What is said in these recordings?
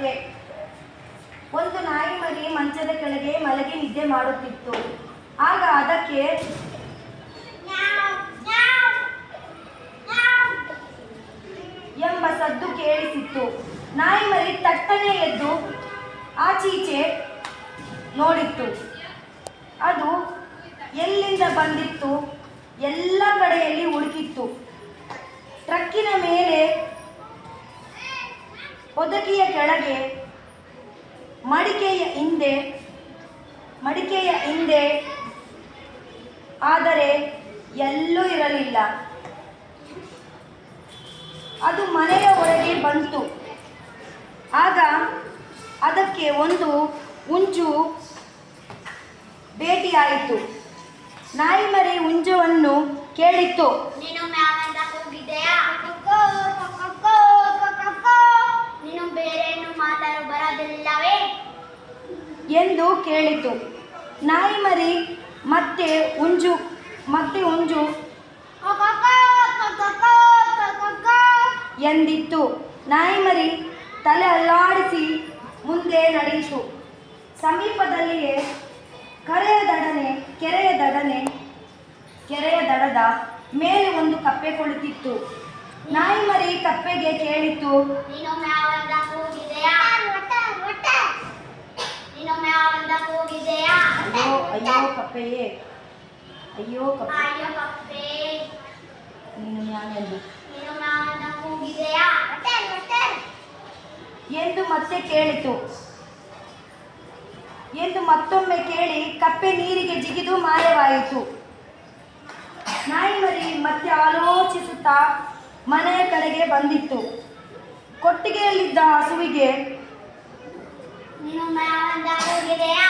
ಕಥೆ. ಒಂದು ನಾಯಿ ಮರಿ ಮಂಚದ ಕೆಳಗೆ ಮಲಗಿ ನಿದ್ದೆ ಮಾಡುತ್ತಿತ್ತು. ಆಗ ಅದಕ್ಕೆ ಎಂಬ ಸದ್ದು ಕೇಳಿಸಿತ್ತು. ನಾಯಿ ಮರಿ ತಟ್ಟನೆ ಎದ್ದು ಆಚೀಚೆ ನೋಡಿತ್ತು. ಅದು ಎಲ್ಲಿಂದ ಬಂದಿತ್ತು ಎಲ್ಲ ಕಡೆಯಲ್ಲಿ ಹುಡುಕಿತ್ತು. ಟ್ರಕ್ಕಿನ ಮೇಲೆ, ಹೊದಕೆಯ ಕೆಳಗೆ, ಮಡಿಕೆಯ ಹಿಂದೆ, ಆದರೆ ಎಲ್ಲೂ ಇರಲಿಲ್ಲ. ಅದು ಮನೆಯ ಹೊರಗೆ ಬಂತು. ಆಗ ಅದಕ್ಕೆ ಒಂದು ಹುಂಜು ಭೇಟಿಯಾಯಿತು. ನಾಯಿ ಮರಿ ಹುಂಜವನ್ನು ಕೇಳಿತು, ನೀನು ಮ್ಯಾಲಿಂದ ಹೋಗಿದೆಯಾ? ನೀನು ಬೇರೇನು ಮಾತಾಡಲು ಬರೋದಿಲ್ಲವೇ ಎಂದು ಕೇಳಿತು. ನಾಯಿ ಮರಿ ಮತ್ತೆ ಹುಂಜು ಎಂದಿತ್ತು. ನಾಯಿ ಮರಿ ತಲೆ ಅಲ್ಲಾಡಿಸಿ ಮುಂದೆ ನಡೆಯಿತು. ಸಮೀಪದಲ್ಲಿಯೇ ಕೆರೆಯ ದಡದ ಮೇಲೆ ಒಂದು ಕಪ್ಪೆ ಕುಳಿತಿತ್ತು. ನಾಯಿ ಮರಿ ಕಪ್ಪೆಗೆ ಕೇಳಿತು, ನೀನು ಮ್ಯಾಲಿಂದ ಹೋಗಿದೆಯಾ? ನೀನು ಮ್ಯಾಲಿಂದ ಹೋಗಿದೆಯಾ? ಅಯ್ಯೋ ಕಪ್ಪೆಯೇ, ಅಯ್ಯೋ ಕಪ್ಪೆ, ನೀನು ಮ್ಯಾಲೆಂದು ನೀನು ಮ್ಯಾಲಿಂದ ಹೋಗಿದೆಯಾ ಎಂದು ಮತ್ತೆ ಕೇಳಿತು. ಎಂದು ಮತ್ತೊಮ್ಮೆ ಕೇಳಿ ಕಪ್ಪೆ ನೀರಿಗೆ ಜಿಗಿದು ಮಾಯವಾಯಿತು. ನಾಯಿ ಮರಿ ಮತ್ತೆ ಆಲೋಚಿಸುತ್ತಾ ಮನೆಯ ಕಡೆಗೆ ಬಂದಿತ್ತು. ಕೊಟ್ಟಿಗೆಯಲ್ಲಿದ್ದ ಹಸುವಿಗೆ, ನೀನು ಮ್ಯಾಲಿಂದ ಹೋಗಿದೆಯಾ?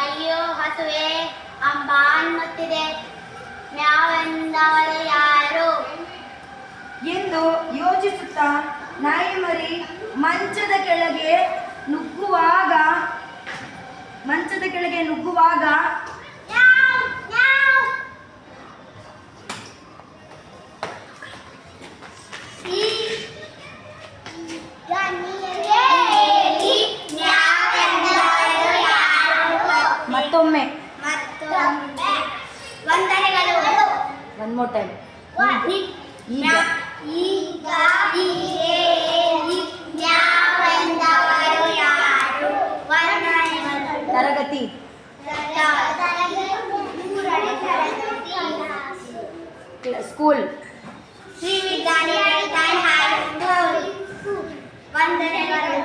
ಅಯ್ಯೋ ಹಸುವೆ, ಅಂಬ ಅನ್ನುತ್ತಿದೆ. ಮ್ಯಾವೆಂದವರು ಯಾರು ಎಂದು ಯೋಚಿಸುತ್ತಾ ನಾಯಿ ಮರಿ ಮಂಚದ ಕೆಳಗೆ ನುಗ್ಗುವಾಗ ಮತ್ತೊಮ್ಮೆ ವಂದನೆಗಳು. One more time. ತರಗತಿ ಸ್ಕೂಲ್. ಶ್ರೀ ವಿದ್ಯಾನಿಲಯ ಹೈಸ್ಕೂಲ್. ವಂದನೆಗಳು.